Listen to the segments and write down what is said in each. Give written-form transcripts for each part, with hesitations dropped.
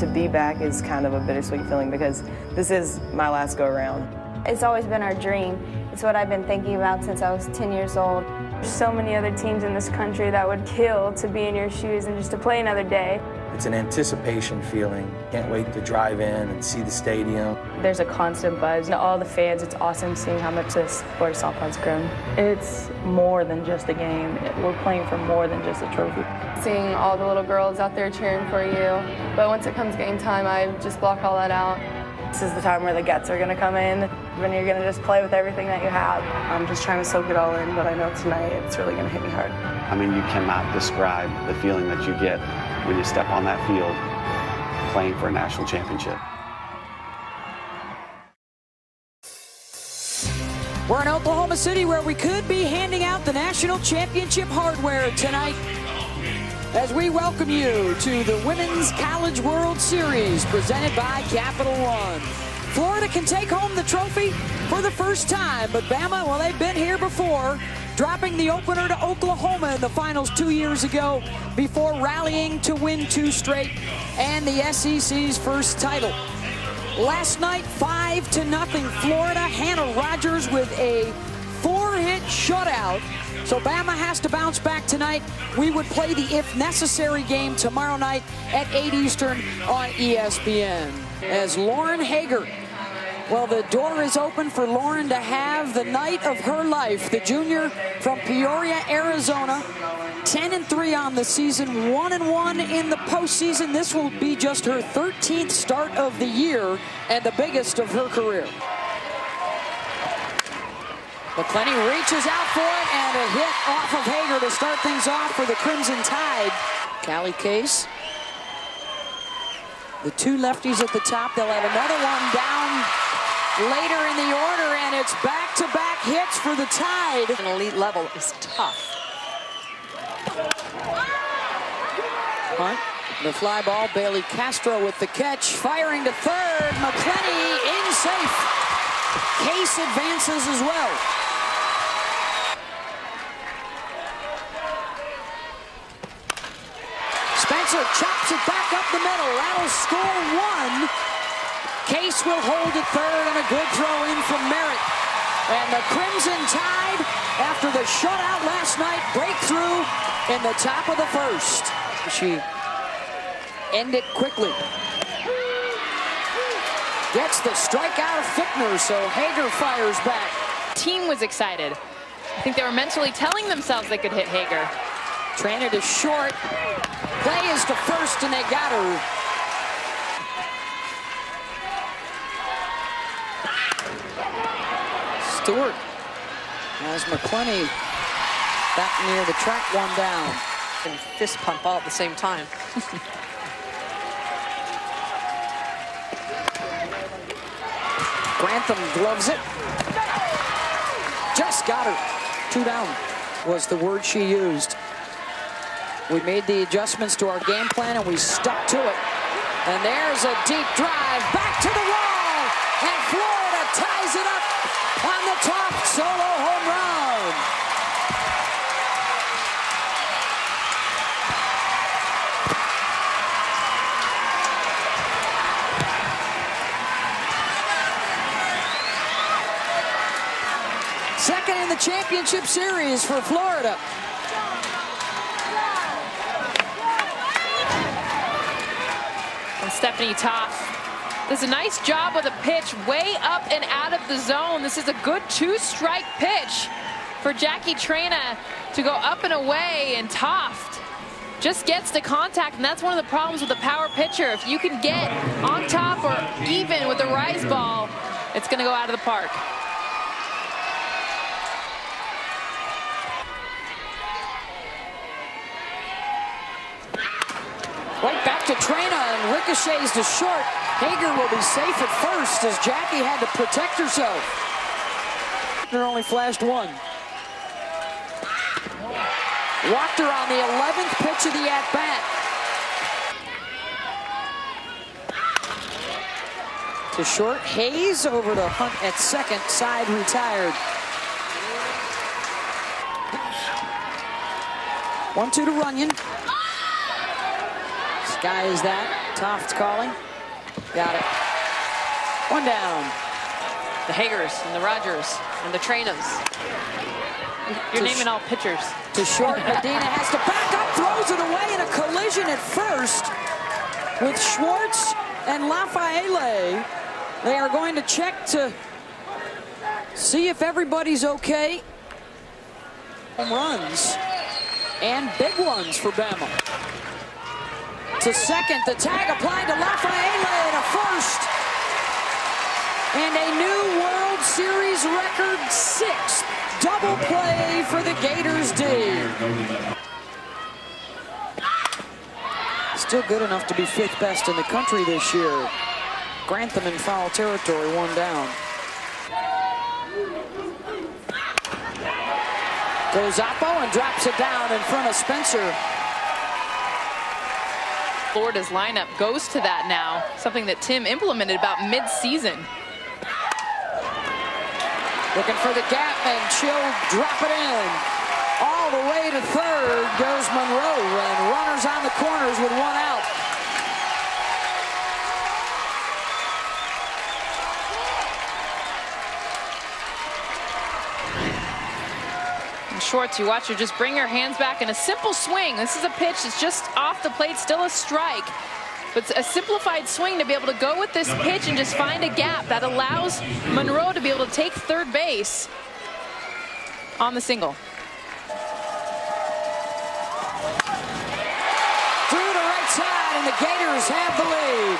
to be back is kind of a bittersweet feeling because this is my last go-around. It's always been our dream. It's what I've been thinking about since I was 10 years old. There's so many other teams in this country that would kill to be in your shoes and just to play another day. It's an anticipation feeling. Can't wait to drive in and see the stadium. There's a constant buzz. All the fans, it's awesome seeing how much this Florida softball's grown. It's more than just a game. We're playing for more than just a trophy. Seeing all the little girls out there cheering for you. But once it comes game time, I just block all that out. This is the time where the gets are going to come in, when you're going to just play with everything that you have. I'm just trying to soak it all in, but I know tonight it's really going to hit me hard. I mean, you cannot describe the feeling that you get when you step on that field playing for a national championship. We're in Oklahoma City where we could be handing out the national championship hardware tonight as we welcome you to the Women's College World Series presented by Capital One. Florida can take home the trophy for the first time, but Bama, well, they've been here before, dropping the opener to Oklahoma in the finals 2 years ago before rallying to win 2 straight and the SEC's first title. Last night, 5-0, Florida. Hannah Rogers with a 4-hit shutout. So Bama has to bounce back tonight. We would play the if necessary game tomorrow night at 8 Eastern on ESPN. As Lauren Hager, well, the door is open for Lauren to have the night of her life. The junior from Peoria, Arizona, 10-3 on the season, 1-1 in the postseason. This will be just her 13th start of the year and the biggest of her career. McClenny reaches out for it, and a hit off of Hager to start things off for the Crimson Tide. Callie Case. The 2 lefties at the top. They'll have another one down later in the order, and it's back-to-back hits for the Tide. An elite level is tough. Hunt, the fly ball. Bailey Castro with the catch. Firing to third. McClenny in safe. Case advances as well. Spencer chops it back up the middle. That'll score 1. Case will hold at third, and a good throw in from Merritt. And the Crimson Tide, after the shutout last night, breakthrough in the top of the first. She ended quickly. Gets the strikeout of Fickner, so Hager fires back. Team was excited. I think they were mentally telling themselves they could hit Hager. Trainer to short. Play is to first, and they got her. Stewart has McClenny back near the track, 1 down. And fist pump all at the same time. Grantham gloves it. Just got her. 2 down was the word she used. We made the adjustments to our game plan, and we stuck to it. And there's a deep drive back to the wall, and Florida ties it up on the top solo home run. Second in the championship series for Florida. And Stephanie Toff does a nice job with a pitch way up and out of the zone. This is a good 2-strike pitch for Jackie Traina to go up and away, and Toft just gets the contact, and that's one of the problems with a power pitcher. If you can get on top or even with the rise ball, it's going to go out of the park. Right back to Traina, and ricochets to short. Hager will be safe at first as Jackie had to protect herself. There only flashed 1. Walked her on the 11th pitch of the at-bat. To short, Hayes over to Hunt at second, side retired. 1-2 to Runyon. guy is that? Toft calling. Got it. One down. The Hagers and the Rogers and the Trainas. You're naming all pitchers. To short, Medina has to back up, throws it away in a collision at first with Schwartz and Lafayette. They are going to check to see if everybody's okay. Home runs and big ones for Bama. To second, the tag applied to Lafayette and a first. And a new World Series record 6th double play for the Gators D. Still good enough to be 5th best in the country this year. Grantham in foul territory, 1 down. Goes Oppo and drops it down in front of Spencer. Florida's lineup goes to that now, something that Tim implemented about mid-season. Looking for the gap, and Chill drop it in. All the way to third goes Monroe, and runners on the corners with 1 out. And Schwartz, you watch her just bring her hands back in a simple swing. This is a pitch that's just off the plate, still a strike. But it's a simplified swing to be able to go with this pitch and just find a gap that allows Monroe to be able to take third base on the single. Through the right side, and the Gators have the lead.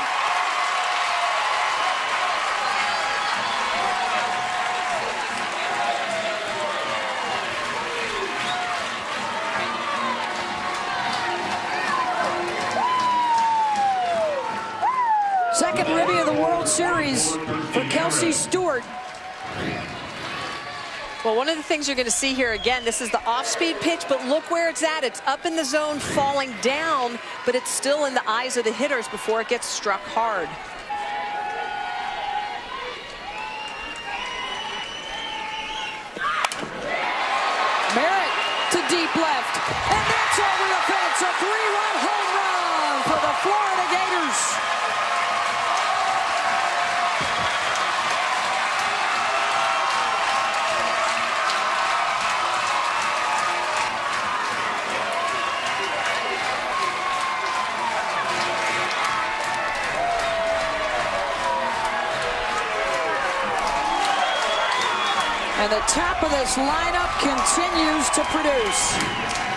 Second ribby of the World Series for Kelsey Stewart. Well, one of the things you're going to see here again, this is the off-speed pitch, but look where it's at. It's up in the zone, falling down, but it's still in the eyes of the hitters before it gets struck hard. Merritt to deep left, and that's over the fence. A 3-run home run for the Florida Gators. And the top of this lineup continues to produce.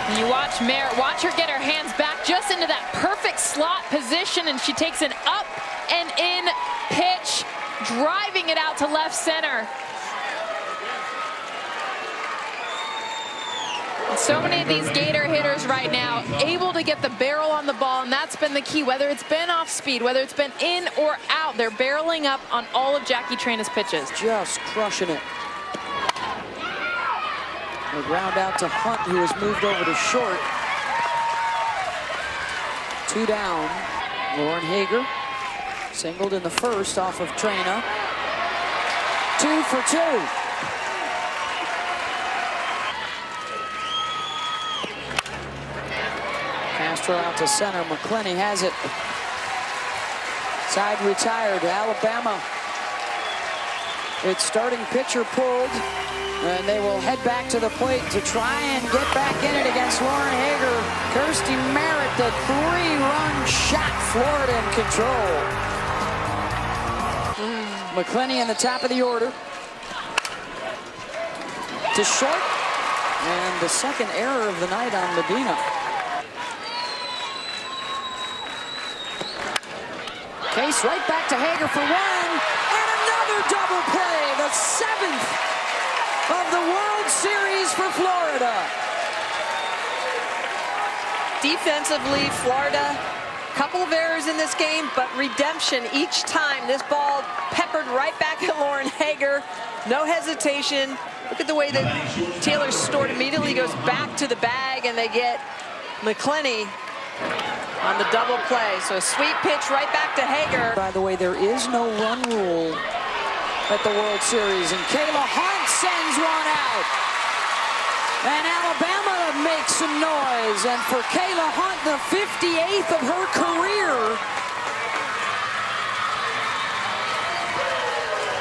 And you watch Merritt, watch her get her hands back just into that perfect slot position, and she takes an up and in pitch, driving it out to left center. And so many of these Gator hitters right now able to get the barrel on the ball, and that's been the key. Whether it's been off speed, whether it's been in or out, they're barreling up on all of Jackie Traina's pitches. Just crushing it. The ground out to Hunt, who has moved over to short. 2 down. Lauren Hager singled in the first off of Traina. 2 for 2. Castro out to center. McClenny has it. Side retired. Alabama. Its starting pitcher pulled. And they will head back to the plate to try and get back in it against Lauren Hager. Kirsty Merritt, the 3-run shot. Florida in control. McClenny in the top of the order. To short. And the second error of the night on Medina. Case right back to Hager for 1. And another double play. The 7th. Of the World Series for Florida. Defensively, Florida, couple of errors in this game, but redemption each time. This ball peppered right back at Lauren Hager. No hesitation. Look at the way that Taylor Stewart immediately goes back to the bag, and they get McClenny on the double play. So a sweet pitch right back to Hager. By the way, there is no run rule at the World Series, and Kayla Hunt sends one out. And Alabama makes some noise. And for Kayla Hunt, the 58th of her career.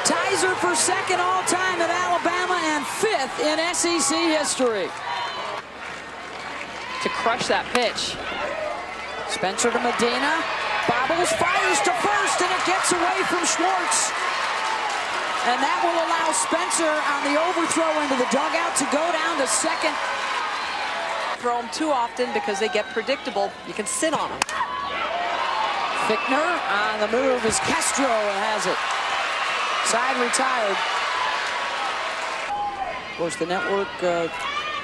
Ties her for second all-time at Alabama and 5th in SEC history. To crush that pitch. Spencer to Medina. Bobbles, fires to first, and it gets away from Schwartz. And that will allow Spencer on the overthrow into the dugout to go down to second. Throw them too often because they get predictable. You can sit on them. Fichtner on the move is Castro has it. Side retired. Of course, the network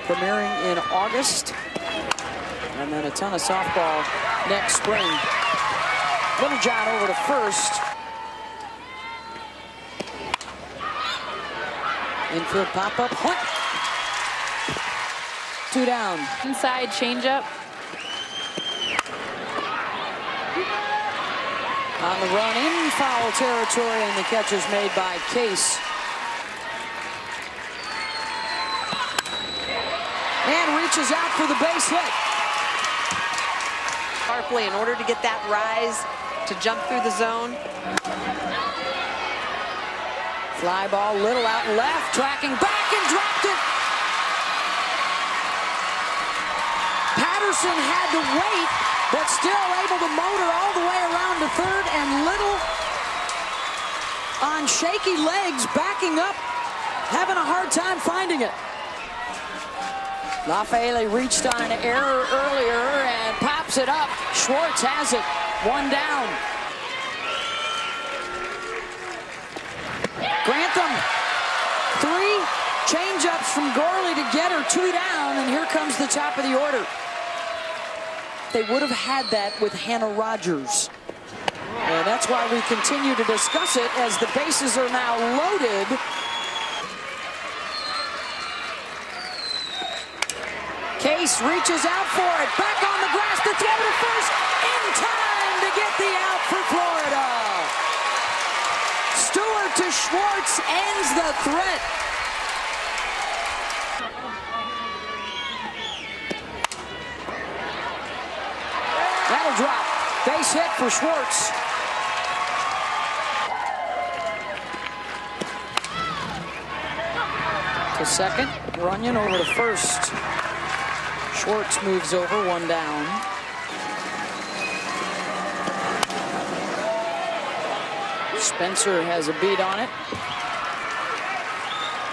premiering in August. And then a ton of softball next spring. Littlejohn over to first. Infield pop-up. Hunt. 2 down. Inside changeup. On the run in foul territory, and the catch is made by Case. And reaches out for the base hit. Sharply in order to get that rise to jump through the zone. Fly ball, Little out left, tracking back and dropped it. Patterson had to wait, but still able to motor all the way around to third, and Little on shaky legs, backing up, having a hard time finding it. Lafayette reached on an error earlier and pops it up. Schwartz has it, 1 down. Grantham, 3 change-ups from Gorley to get her 2 down, and here comes the top of the order. They would have had that with Hannah Rogers. And that's why we continue to discuss it as the bases are now loaded. Case reaches out for it. Back on the grass to throw to first. In time to get the out for Florida. Stewart to Schwartz ends the threat. That'll drop. Base hit for Schwartz. To second. Runyon over to first. Schwartz moves over, 1 down. Spencer has a beat on it.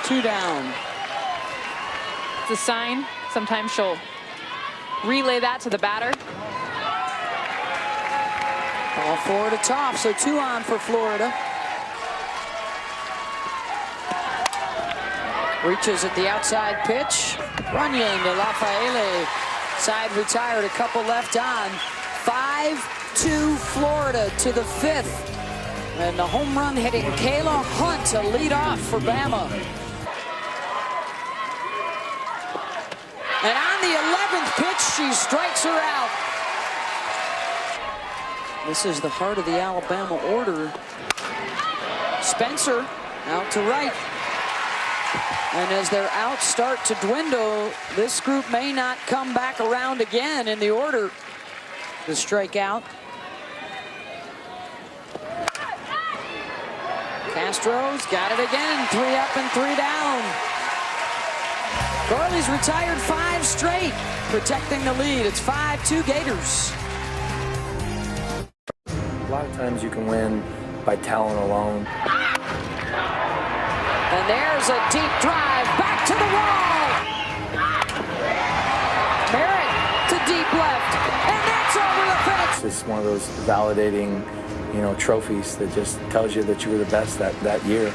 2 down. It's a sign. Sometimes she'll relay that to the batter. Ball 4 to top, so 2 on for Florida. Reaches at the outside pitch. Runyon to Lafayette. Side retired, a couple left on. 5-2 Florida to the 5th. And the home run hitting Kayla Hunt to lead off for Bama. And on the 11th pitch, she strikes her out. This is the heart of the Alabama order. Spencer out to right. And as their outs start to dwindle, this group may not come back around again in the order. The strikeout. Castro's got it again. 3 up and 3 down. Gorley's retired 5 straight, protecting the lead. It's 5-2 Gators. A lot of times you can win by talent alone. And there's a deep drive back to the wall. Merritt to deep left, and that's over the fence. It's one of those validating, trophies that just tells you that you were the best that year.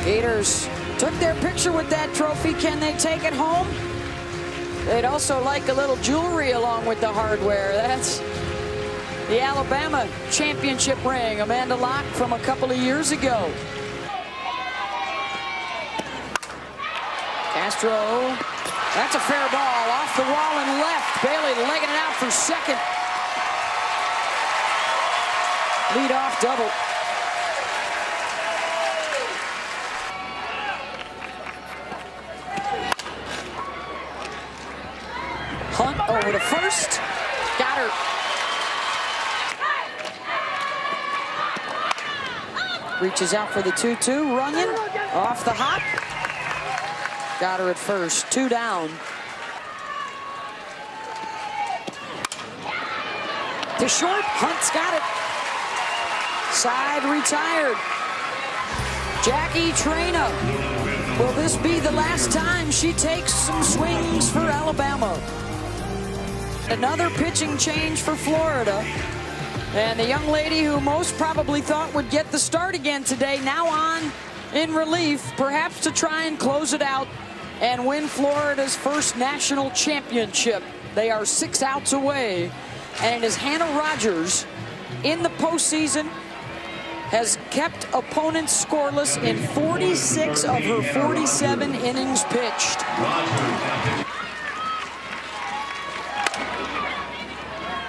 Gators took their picture with that trophy. Can they take it home? They'd also like a little jewelry along with the hardware. That's the Alabama championship ring. Amanda Locke from a couple of years ago. Castro, that's a fair ball off the wall and left. Bailey legging it out for second. Lead off double. Hunt over to first. Got her. Reaches out for the 2-2. Runyon off the hop. Got her at first. 2 down. To short. Hunt's got it. Side retired. Jackie Traina. Will this be the last time she takes some swings for Alabama? Another pitching change for Florida. And the young lady who most probably thought would get the start again today, now on in relief, perhaps to try and close it out and win Florida's first national championship. They are 6 outs away, and it is Hannah Rogers in the postseason, has kept opponents scoreless in 46 of her 47 innings pitched.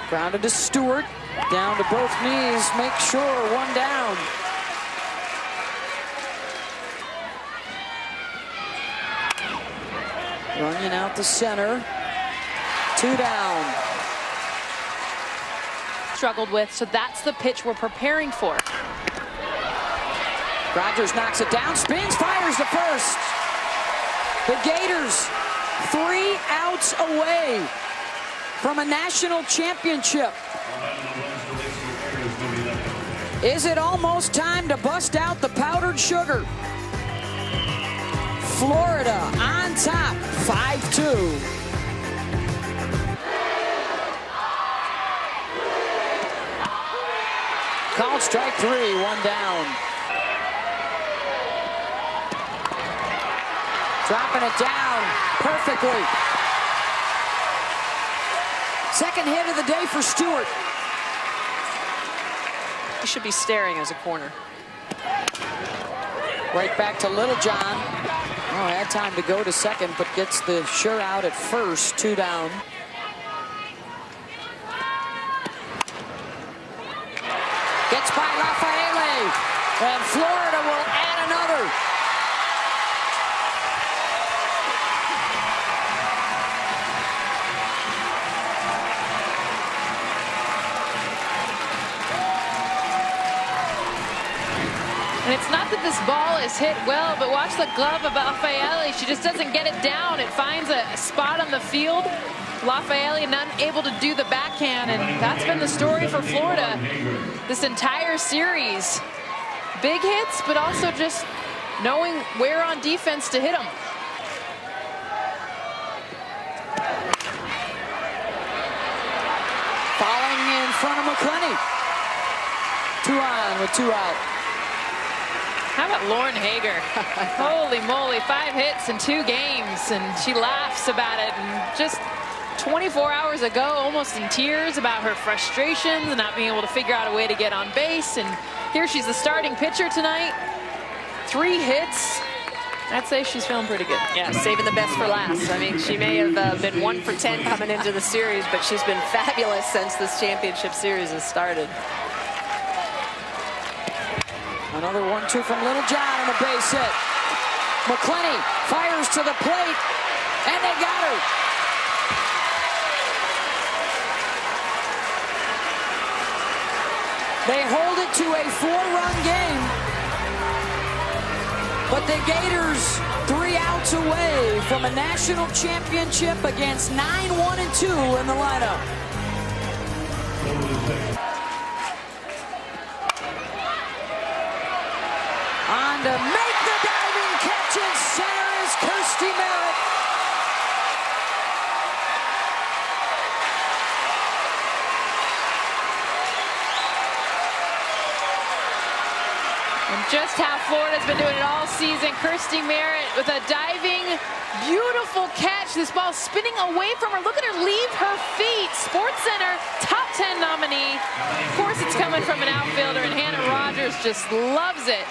Grounded to Stewart. Down to both knees, make sure, 1 down. Running out the center, 2 down. Struggled with, so that's the pitch we're preparing for. Rogers knocks it down, spins, fires to first. The Gators 3 outs away from a national championship. Is it almost time to bust out the powdered sugar? Florida on top, 5-2. Called strike 3, 1 down. Dropping it down perfectly. Second hit of the day for Stewart. He should be staring as a corner. Right back to Littlejohn. Oh, had time to go to second, but gets the sure out at first, 2 down. Gets by Raffaele, and Florida will add another. And it's not that this ball is hit well, but watch the glove of Raffaele. She just doesn't get it down. It finds a spot on the field. Raffaele not able to do the backhand, and that's been the story for Florida this entire series. Big hits, but also just knowing where on defense to hit them. Falling in front of McClenny. 2 on with 2 out. How about Lauren Hager? Holy moly, 5 hits in 2 games, and she laughs about it. And just 24 hours ago, almost in tears about her frustrations and not being able to figure out a way to get on base. And here she's the starting pitcher tonight. 3 hits. I'd say she's feeling pretty good. Yeah, saving the best for last. I mean, she may have been 1 for 10 coming into the series, but she's been fabulous since this championship series has started. Another 1-2 from Littlejohn on a base hit. McClenny fires to the plate, and they got her. They hold it to a 4-run game, but the Gators 3 outs away from a national championship against 9-1-2 in the lineup. On to make the diving catch in center is Kirstie Merritt. And just how Florida's been doing it all season. Kirstie Merritt with a diving, beautiful catch. This ball spinning away from her. Look at her leave her feet. SportsCenter top 10 nominee. Of course, it's coming from an outfielder, and Hannah Rogers just loves it.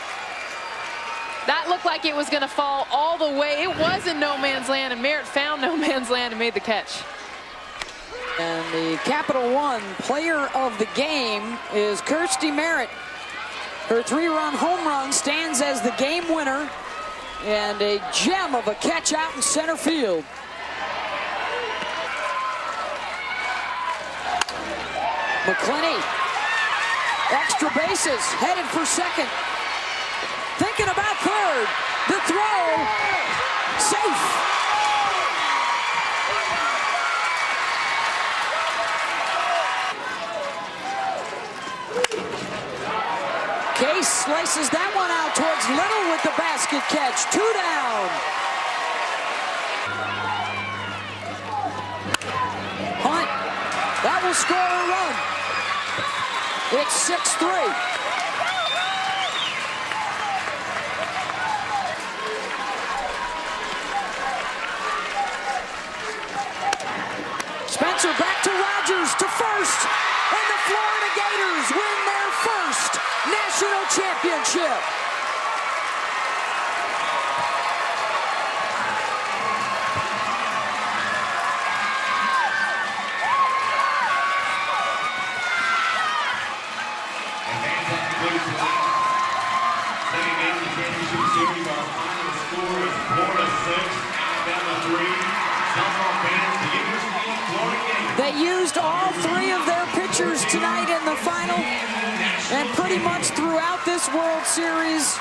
That looked like it was going to fall all the way. It was in no man's land, and Merritt found no man's land and made the catch. And the Capital One player of the game is Kirstie Merritt. Her 3-run home run stands as the game winner, and a gem of a catch out in center field. McClinney, extra bases, headed for second. Thinking about third. The throw, safe. Case slices that one out towards Little with the basket catch. 2 down. Hunt, that will score a run. It's 6-3. Spencer back to Rogers to first, and the Florida Gators win their first national championship. They used all 3 of their pitchers tonight in the final, and pretty much throughout this World Series,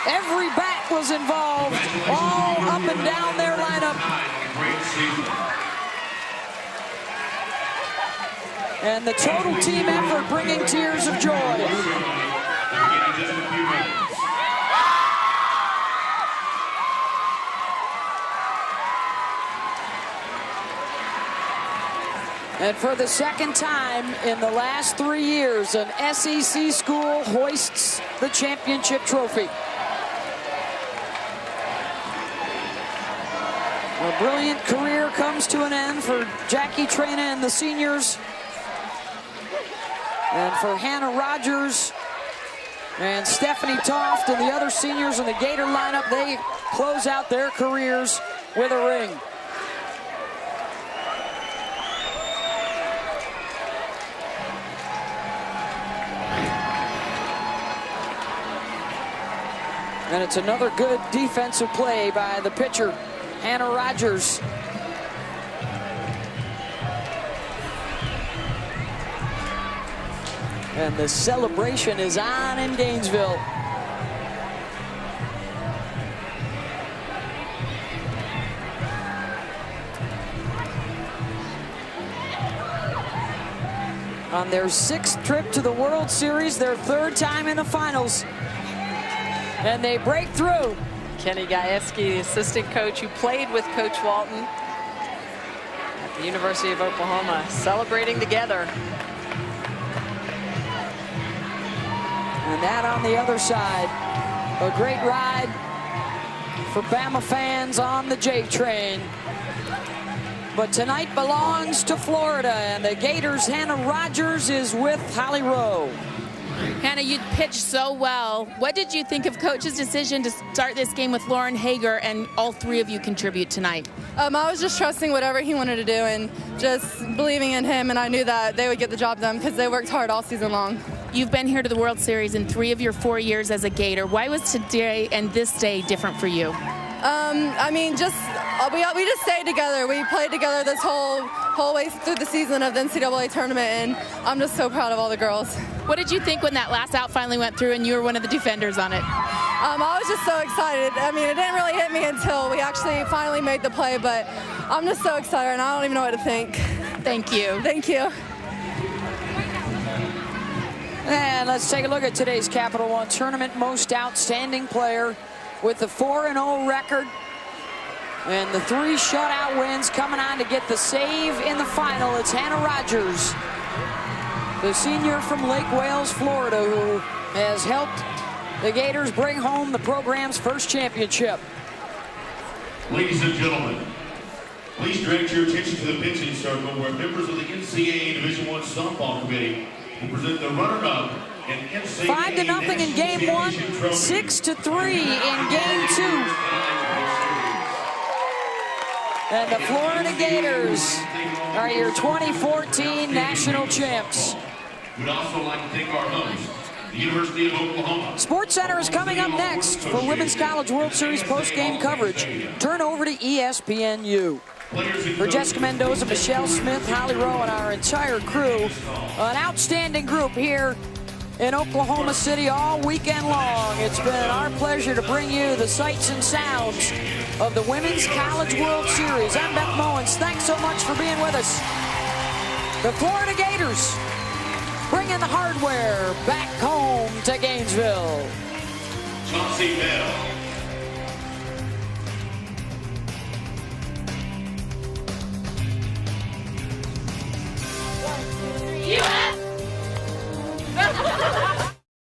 every bat was involved, all up and down their lineup. And the total team effort bringing tears of joy. And for the second time in the last 3 years, an SEC school hoists the championship trophy. A brilliant career comes to an end for Jackie Traina and the seniors. And for Hannah Rogers and Stephanie Toft and the other seniors in the Gator lineup, they close out their careers with a ring. And it's another good defensive play by the pitcher, Hannah Rogers. And the celebration is on in Gainesville. On their 6th trip to the World Series, their 3rd time in the finals. And they break through. Kenny Gajewski, the assistant coach who played with Coach Walton at the University of Oklahoma, celebrating together. And that on the other side, a great ride for Bama fans on the J train. But tonight belongs to Florida, and the Gators' Hannah Rogers is with Holly Rowe. Hannah, you pitched so well. What did you think of Coach's decision to start this game with Lauren Hager and all 3 of you contribute tonight? I was just trusting whatever he wanted to do and just believing in him, and I knew that they would get the job done because they worked hard all season long. You've been here to the World Series in 3 of your 4 years as a Gator. Why was today and this day different for you? I mean, we just stayed together. We played together this whole way through the season of the NCAA tournament, and I'm just so proud of all the girls. What did you think when that last out finally went through and you were one of the defenders on it? I was just so excited. I mean, it didn't really hit me until we actually finally made the play, but I'm just so excited, and I don't even know what to think. Thank you. Thank you. And let's take a look at today's Capital One Tournament most outstanding player with the 4-0 record and the 3 shutout wins coming on to get the save in the final. It's Hannah Rogers, the senior from Lake Wales, Florida, who has helped the Gators bring home the program's first championship. Ladies and gentlemen, please direct your attention to the pitching circle where members of the NCAA Division I softball committee will present the runner-up and NCAA 5-0 in game 1, 6-3 in game 2. And the Florida Gators are your 2014 national champs. We'd also like to thank our host, the University of Oklahoma. SportsCenter is coming up next for Women's College World Series post-game coverage. Turn over to ESPNU. For Jessica Mendoza, Michelle Smith, Holly Rowe, and our entire crew, an outstanding group here in Oklahoma City all weekend long. It's been our pleasure to bring you the sights and sounds of the Women's College World Series. I'm Beth Mowens. Thanks so much for being with us. The Florida Gators bringing the hardware back home to Gainesville. Chauncey Bell.